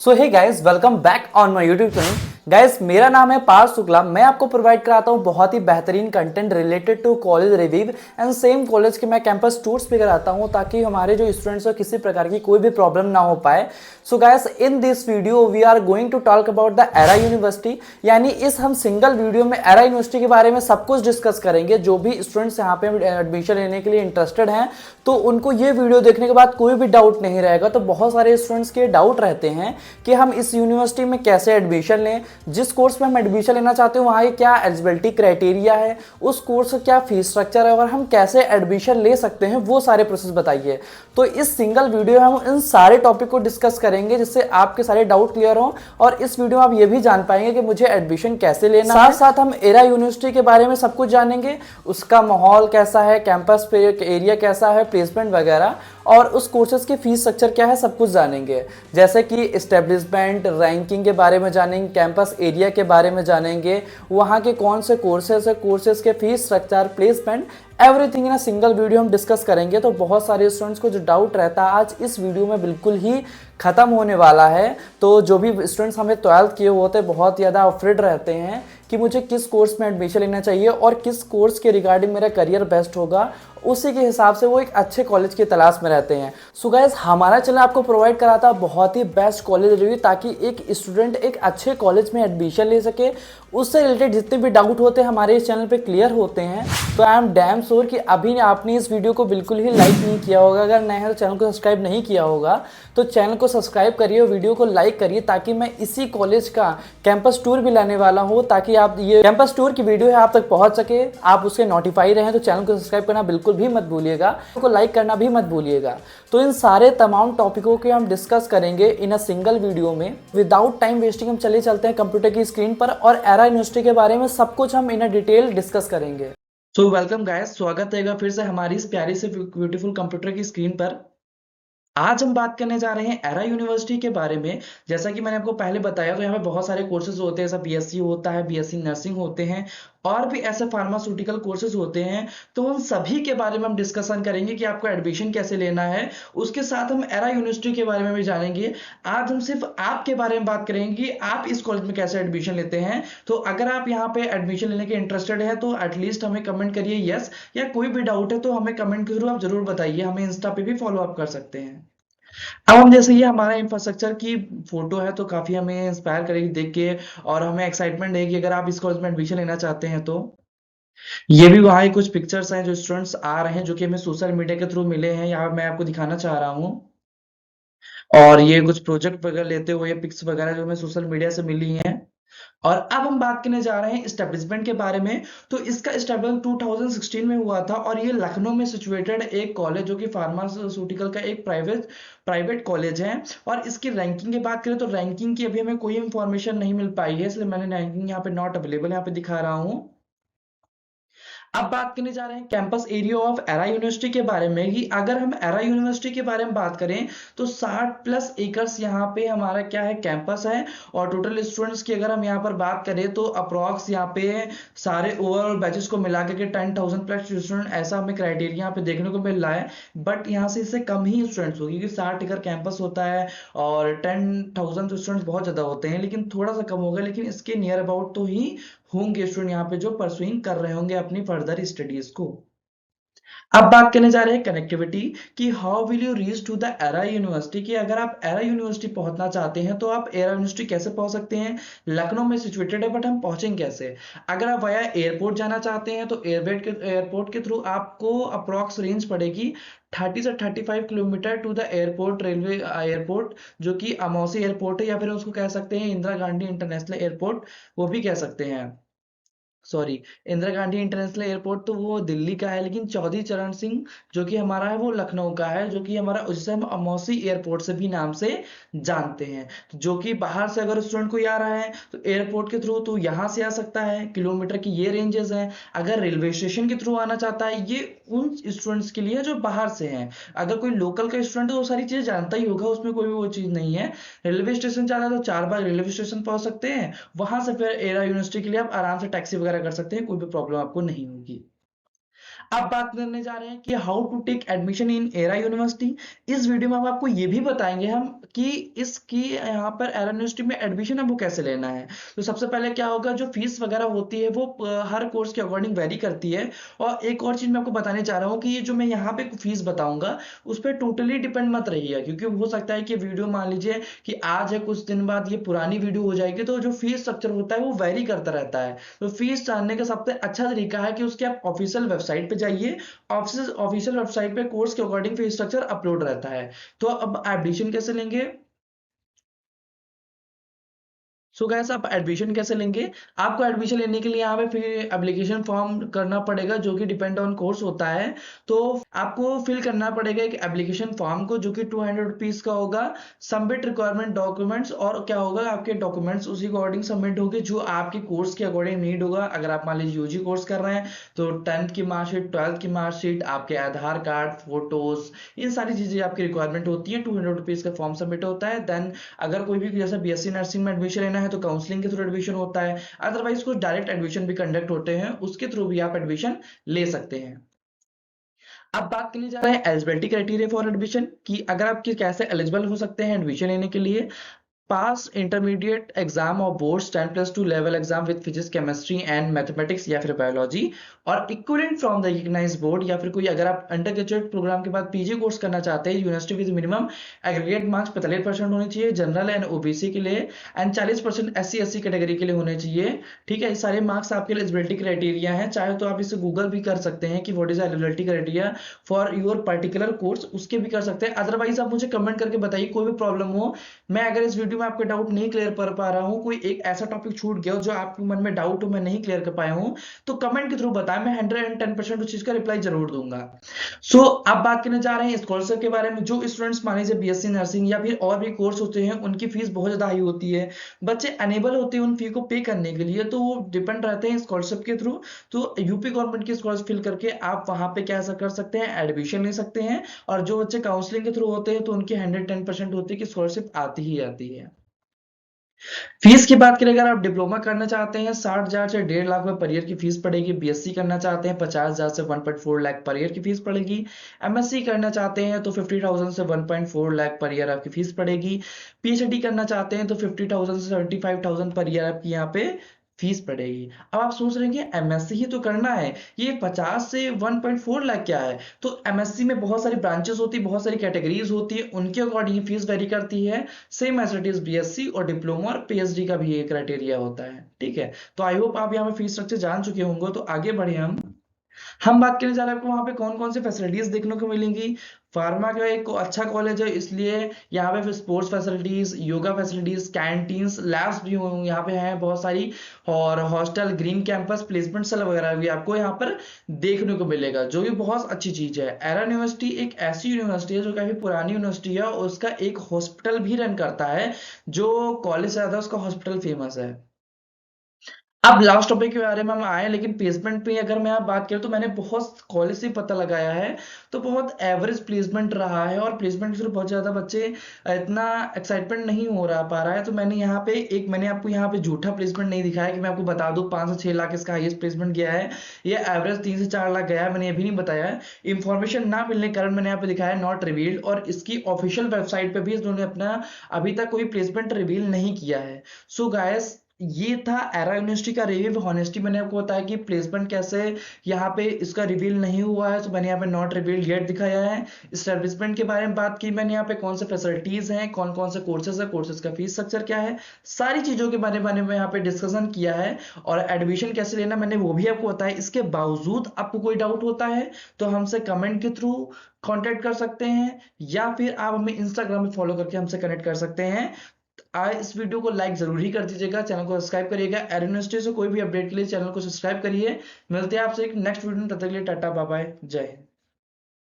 So hey guys, welcome back on my YouTube channel. Guys, मेरा नाम है पार्थ शुक्ला। मैं आपको प्रोवाइड कराता हूँ बहुत ही बेहतरीन content related to college review and same college के मैं कैंपस टूर्स भी कराता हूँ ताकि हमारे जो स्टूडेंट्स हो किसी प्रकार की कोई भी प्रॉब्लम ना हो पाए। So guys, in this video we are going to talk about the Era University. यानी इस हम सिंगल वीडियो में एरा यूनिवर्सिटी के बारे में सब कुछ डिस्कस करेंगे। जो भी स्टूडेंट्स यहाँ पे एडमिशन लेने के लिए इंटरेस्टेड हैं तो उनको ये वीडियो देखने के बाद कोई भी डाउट नहीं रहेगा। तो बहुत सारे स्टूडेंट्स के डाउट रहते हैं कि हम इस यूनिवर्सिटी में कैसे एडमिशन लें, जिस कोर्स में हम एडमिशन लेना चाहते हैं वहाँ क्या एलिजिबिलिटी क्राइटेरिया है, उस कोर्स का क्या फीस स्ट्रक्चर है और हम कैसे एडमिशन ले सकते हैं, वो सारे प्रोसेस बताइए। तो इस सिंगल वीडियो में हम इन सारे टॉपिक को डिस्कस करेंगे जिससे आपके सारे डाउट क्लियर हो और इस वीडियो में आप ये भी जान पाएंगे कि मुझे एडमिशन कैसे लेना है। साथ साथ हम एरा यूनिवर्सिटी के बारे में सब कुछ जानेंगे, उसका माहौल कैसा है, कैंपस पे एरिया कैसा है, प्लेसमेंट वगैरह, और उस कोर्सेज की फीस स्ट्रक्चर क्या है सब कुछ जानेंगे। जैसे कि इस्टेब्लिशमेंट, रैंकिंग के बारे में जानेंगे, कैंपस एरिया के बारे में जानेंगे, वहाँ के कौन से कोर्सेज है, कोर्सेज के fees structure, placement, everything in a single video हम डिस्कस करेंगे। तो बहुत सारे स्टूडेंट्स को जो डाउट रहता है आज इस वीडियो में बिल्कुल ही खत्म होने वाला है। तो जो भी स्टूडेंट्स हमें 12th किए होते हैं बहुत ज़्यादा अफ्रेड रहते हैं कि मुझे किस कोर्स में एडमिशन लेना चाहिए और किस कोर्स के रिगार्डिंग मेरा करियर बेस्ट होगा, उसी के हिसाब से वो एक अच्छे कॉलेज की तलाश में रहते हैं। सो गाइस, हमारा चैनल आपको प्रोवाइड कराता है बहुत ही बेस्ट कॉलेज रिव्यू ताकि एक स्टूडेंट एक अच्छे कॉलेज में एडमिशन ले सके। उससे रिलेटेड जितने भी डाउट होते हैं हमारे इस चैनल पे क्लियर होते हैं। तो आई एम डैम श्योर कि अभी आपने इस वीडियो को बिल्कुल ही लाइक नहीं किया होगा। अगर नए हैं तो चैनल को सब्सक्राइब नहीं किया होगा तो चैनल को सब्सक्राइब करिए, वीडियो को लाइक करिए ताकि मैं इसी कॉलेज का कैंपस टूर भी लाने वाला हूँ ताकि आप ये कैंपस टूर की वीडियो है आप तक पहुंच सके, आप उसके नोटिफाई रहें। तो चैनल को सब्सक्राइब करना बिल्कुल भी मत भूलिएगा, को लाइक करना भी मत भूलिएगा। तो इन सारे तमाम टॉपिकों के हम डिस्कस करेंगे इन अ सिंगल वीडियो में। विदाउट टाइम वेस्टिंग हम चलते हैं कंप्यूटर की स्क्रीन पर और एरा यूनिवर्सिटी के बारे में सब कुछ हम इन अ डिटेल डिस्कस करेंगे। सो वेलकम गाइस, स्वागत है फिर से हमारी इस प्यारी से ब्यूटीफुल कंप्यूटर की स्क्रीन पर। आज हम बात करने जा रहे हैं एरा यूनिवर्सिटी के बारे में। जैसा कि मैंने आपको पहले बताया तो यहाँ पे बहुत सारे कोर्सेज होते हैं, जैसा बीएससी होता है, बीएससी नर्सिंग होते हैं और भी ऐसे फार्मास्यूटिकल कोर्सेज होते हैं। तो उन सभी के बारे में हम डिस्कशन करेंगे कि आपको एडमिशन कैसे लेना है। उसके साथ हम एरा यूनिवर्सिटी के बारे में भी जानेंगे। आज हम सिर्फ आपके बारे में बात करेंगे कि आप इस कॉलेज में कैसे एडमिशन लेते हैं। तो अगर आप यहाँ पे एडमिशन लेने के इंटरेस्टेड है तो एटलीस्ट हमें कमेंट करिए यस, या कोई भी डाउट है तो हमें कमेंट के थ्रू आप जरूर बताइए। हमें इंस्टा पे भी फॉलो अप कर सकते हैं। अब हम जैसे ये हमारा इंफ्रास्ट्रक्चर की फोटो है तो काफी हमें इंस्पायर करेगी देख के और हमें एक्साइटमेंट है कि अगर आप इस कॉलेज में एडमिशन लेना चाहते हैं तो ये भी वहाँ की कुछ पिक्चर्स हैं जो स्टूडेंट्स आ रहे हैं जो कि हमें सोशल मीडिया के थ्रू मिले हैं। यहाँ मैं आपको दिखाना चाह रहा हूँ और ये कुछ प्रोजेक्ट वगैरह लेते हुए पिक्स वगैरह जो हमें सोशल मीडिया से मिली हैं। और अब हम बात करने जा रहे हैं एस्टेब्लिशमेंट के बारे में। तो इसका एस्टेब्लिशमेंट 2016 में हुआ था और ये लखनऊ में सिचुएटेड एक कॉलेज जो कि फार्मास्यूटिकल का एक प्राइवेट कॉलेज है। और इसकी रैंकिंग की बात करें तो रैंकिंग की अभी हमें कोई इंफॉर्मेशन नहीं मिल पाई है, इसलिए मैंने रैंकिंग यहाँ पे नॉट अवेलेबल यहाँ पे दिखा रहा हूँ। अब बात करने जा रहे हैं campus area of era University के बारे में कि अगर हम एरा यूनिवर्सिटी के बारे में बात करें तो 60 प्लस एकर्स यहाँ पे हमारा क्या है कैंपस है। और टोटल स्टूडेंट्स की अगर हम यहाँ पर बात करें तो अप्रोक्स यहाँ पे सारे ओवरऑल बैचेस को मिला के 10,000 प्लस स्टूडेंट ऐसा हमें क्राइटेरिया यहाँ पे देखने को मिल रहा है। बट यहाँ से इससे कम ही स्टूडेंट्स होगी क्योंकि 60 एकड़ कैंपस होता है और 10,000 स्टूडेंट्स बहुत ज्यादा होते हैं, लेकिन थोड़ा सा कम होगा। लेकिन इसके नियर अबाउट तो ही होंगे स्टूडेंट यहाँ पे जो परसुइंग कर रहे होंगे अपनी फर्दर स्टडीज को। अब बात करने जा रहे हैं कनेक्टिविटी कि how will you reach to the Era University, कि अगर आप एरा यूनिवर्सिटी पहुंचना चाहते हैं तो आप एरा यूनिवर्सिटी कैसे पहुंच सकते हैं। लखनऊ में सिचुएटेड है बट हम पहुंचेंगे कैसे। अगर आप वाया एयरपोर्ट जाना चाहते हैं तो एयरपोर्ट के थ्रू आपको अप्रोक्स रेंज पड़ेगी 30 से 35 kilometre to the airport, railway airport जो कि अमौसी एयरपोर्ट है या फिर उसको कह सकते हैं इंदिरा गांधी इंटरनेशनल एयरपोर्ट, वो भी कह सकते हैं। Sorry, Indira Gandhi international airport तो वो दिल्ली का है, लेकिन चौधरी चरण सिंह जो कि हमारा है वो लखनऊ का है, जो कि हमारा जिसे हम अमौसी एयरपोर्ट से भी नाम से जानते हैं। तो जो कि बाहर से अगर स्टूडेंट कोई आ रहा है तो एयरपोर्ट के थ्रू तो यहाँ से आ सकता है, किलोमीटर की ये रेंजेस हैं। अगर रेलवे स्टेशन के थ्रू आना चाहता है ये उन स्टूडेंट्स के लिए जो बाहर से हैं। अगर कोई लोकल का स्टूडेंट है तो वो सारी चीजें जानता ही होगा, उसमें कोई भी वो चीज नहीं है। रेलवे स्टेशन जाना है तो 4 बार रेलवे स्टेशन पहुंच सकते हैं, वहां से फिर एरा यूनिवर्सिटी के लिए आप आराम से टैक्सी वगैरह कर सकते हैं, कोई भी प्रॉब्लम आपको नहीं होगी। अब बात करने जा रहे हैं कि how to take admission in Era University. इस वीडियो में हम आपको ये भी बताएंगे हम कि इसकी यहाँ पर एरा यूनिवर्सिटी में एडमिशन है वो कैसे लेना है। तो सबसे पहले क्या होगा, जो फीस वगैरह होती है वो हर कोर्स के अकॉर्डिंग वेरी करती है। और एक और चीज मैं आपको बताने चाह रहा हूँ कि ये जो मैं यहाँ पे फीस बताऊंगा उस पर टोटली डिपेंड मत रहिएगा, क्योंकि हो सकता है कि वीडियो मान लीजिए कि आज है, कुछ दिन बाद ये पुरानी वीडियो हो जाएगी, तो जो फीस स्ट्रक्चर होता है वो वेरी करता रहता है। तो फीस जानने का सबसे अच्छा तरीका है कि उसके आप ऑफिशियल वेबसाइट पे जाइए। ऑफिशियल वेबसाइट पे कोर्स के अकॉर्डिंग फीस स्ट्रक्चर अपलोड रहता है। तो अब एडमिशन कैसे लेंगे। सो गैस आप एडमिशन कैसे लेंगे। आपको एडमिशन लेने के लिए यहाँ पे फिर एप्लीकेशन फॉर्म करना पड़ेगा, जो कि डिपेंड ऑन कोर्स होता है। तो आपको फिल करना पड़ेगा एक एप्लीकेशन फॉर्म को, जो कि 200 रुपीज का होगा। सबमिट रिक्वायरमेंट डॉक्यूमेंट्स, और क्या होगा, आपके डॉक्यूमेंट्स उसी अकॉर्डिंग सबमिट होंगे जो आपके कोर्स के अकॉर्डिंग नीड होगा। अगर आप मान लीजिए यूजी कोर्स कर रहे हैं तो 10th की मार्कशीट, 12th की मार्कशीट, आपके आधार कार्ड, फोटोज, इन सारी चीजें आपकी रिक्वायरमेंट होती है। 200 रुपीज का फॉर्म सबमिट होता है। देन अगर कोई भी जैसे बीएससी नर्सिंग में एडमिशन लेना है तो काउंसलिंग के थ्रू एडमिशन होता है। अदरवाइज कुछ डायरेक्ट एडमिशन भी कंडक्ट होते हैं, उसके थ्रू भी आप एडमिशन ले सकते हैं। अब बात करने जा रहे हैं एलिजिबिलिटी क्राइटेरिया फॉर एडमिशन, कि अगर आप कैसे एलिजिबल हो सकते हैं एडमिशन लेने के लिए। पास इंटरमीडिएट एग्जाम और boards 10+2 level exam with physics, chemistry and mathematics या फिर बायोलॉजी, और equivalent from the recognised board, या फिर कोई अगर आप अंडर ग्रेजुएट प्रोग्राम के बाद पीजी कोर्स करना चाहते हैं, university with minimum aggregate marks 45% होने चाहिए जनरल एंड ओबीसी के लिए, एंड 40% एससी एससी कैटेगरी के लिए होने चाहिए। ठीक है, ये सारे मार्क्स आपके एलिजिबिलिटी क्राइटेरिया हैं। चाहे तो आप इसे गूगल भी कर सकते हैं कि what is eligibility criteria for your particular course, उसके भी कर सकते हैं। अदरवाइज आप मुझे कमेंट करके बताइए, कोई भी प्रॉब्लम हो। मैं अगर इस वीडियो में आपके डाउट नहीं क्लियर कर पा रहा हूं, कोई एक ऐसा टॉपिक छूट गया हो जो आपके मन में डाउट हो, मैं नहीं क्लियर कर पाया हूं, तो कमेंट के थ्रू बताएं, मैं 110% उस चीज का रिप्लाई जरूर दूंगा। सो अब बात करने जा रहे हैं स्कॉलरशिप के बारे में। जो स्टूडेंट्स मान लीजिए बीएससी नर्सिंग या फिर और भी कोर्स होते हैं, उनकी फीस बहुत ज्यादा हाई होती है, बच्चे अनेबल होते हैं उन फी को पे करने के लिए, तो वो डिपेंड रहते हैं स्कॉलरशिप के थ्रू। तो यूपी गवर्नमेंट की स्कॉलरशिप फिल करके आप वहां पे क्या कर सकते हैं, एडमिशन ले सकते हैं। और जो बच्चे काउंसलिंग के थ्रू होते हैं तो उनकी 110% होती है कि स्कॉलरशिप आती ही आती है। फीस की बात करें, अगर आप डिप्लोमा करना चाहते हैं 60,000 से 1.5 लाख में पर ईयर की फीस पड़ेगी। बीएससी करना चाहते हैं 50,000 से 1.4 लाख पर ईयर की फीस पड़ेगी। एमएससी करना चाहते हैं तो 50,000 से 1.4 लाख पर ईयर आपकी फीस पड़ेगी। पीएचडी करना चाहते हैं तो 50,000 से 75,000 पर ईयर आपकी यहाँ पे फीस पड़ेगी। अब आप सोच रहे हैं कि एमएससी ही तो करना है, ये 50 से 1.4 लाख क्या है। तो एमएससी में बहुत सारी ब्रांचेस होती है, बहुत सारी कैटेगरीज होती है, उनके अकॉर्डिंग फीस वेरी करती है। Same as it is BSc और डिप्लोमा और पीएचडी का भी एक क्राइटेरिया होता है। ठीक है, तो आई होप आप यहाँ पे फीस स्ट्रक्चर जान चुके होंगे। तो आगे बढ़े हम बात करने जा रहे हैं आपको वहां पे कौन कौन सी फैसिलिटीज देखने को मिलेंगी। फार्मा का एक अच्छा कॉलेज है, इसलिए यहाँ पे sports facilities, yoga facilities, canteens, labs भी यहाँ पे हैं बहुत सारी, और hostel, green campus, placement cell वगैरह भी आपको यहाँ पर देखने को मिलेगा, जो भी बहुत अच्छी चीज है। एरा यूनिवर्सिटी एक ऐसी यूनिवर्सिटी है जो काफी पुरानी यूनिवर्सिटी है, और उसका एक हॉस्पिटल भी रन करता है। जो कॉलेज ज्यादा उसका हॉस्पिटल फेमस है। अब लास्ट टॉपिक के बारे में हम आए, लेकिन प्लेसमेंट पे अगर मैं आप बात करूं तो मैंने बहुत कॉलेज से पता लगाया है, तो बहुत एवरेज प्लेसमेंट रहा है, और प्लेसमेंट के थ्रू बहुत ज्यादा बच्चे इतना एक्साइटमेंट नहीं हो रहा पा रहा है। तो मैंने आपको यहाँ पे झूठा प्लेसमेंट नहीं दिखाया कि मैं आपको बता दूं 5 से 6 लाख इसका हाईएस्ट प्लेसमेंट गया है। ये एवरेज 3 से 4 लाख गया है, मैंने ये भी नहीं बताया है। इंफॉर्मेशन ना मिलने के कारण मैंने यहाँ पे दिखाया नॉट रिवील्ड, और इसकी ऑफिशियल वेबसाइट पे भी इन्होंने अपना अभी तक कोई प्लेसमेंट रिवील नहीं किया है। सो गाइस, ये था एरा यूनिवर्सिटी का रिव्यू। हॉनेस्टी मैंने आपको बताया कि प्लेसमेंट कैसे यहाँ पे इसका रिवील नहीं हुआ है, तो मैंने यहाँ पे नॉट रिवील्ड येट दिखाया है। एस्टैब्लिशमेंट के बारे में बात की मैंने, यहाँ पे कौन से फैसिलिटीज हैं, कौन कौन से कोर्सेज है, कोर्सेज का फीस स्ट्रक्चर क्या है, सारी चीजों के बारे में यहाँ पे डिस्कशन किया है। और एडमिशन कैसे लेना मैंने वो भी आपको बताया। इसके बावजूद आपको कोई डाउट होता है तो हमसे कमेंट के थ्रू कांटेक्ट कर सकते हैं, या फिर आप हमें इंस्टाग्राम पे फॉलो करके हमसे कनेक्ट कर सकते हैं। आज इस वीडियो को लाइक जरूर ही कर दीजिएगा, चैनल को सब्सक्राइब करिएगा। एयर यूनिवर्सिटी से कोई भी अपडेट के लिए चैनल को सब्सक्राइब करिए। मिलते हैं आपसे एक नेक्स्ट वीडियो में, तब तक के लिए टाटा बाय बाय, जय हिंद।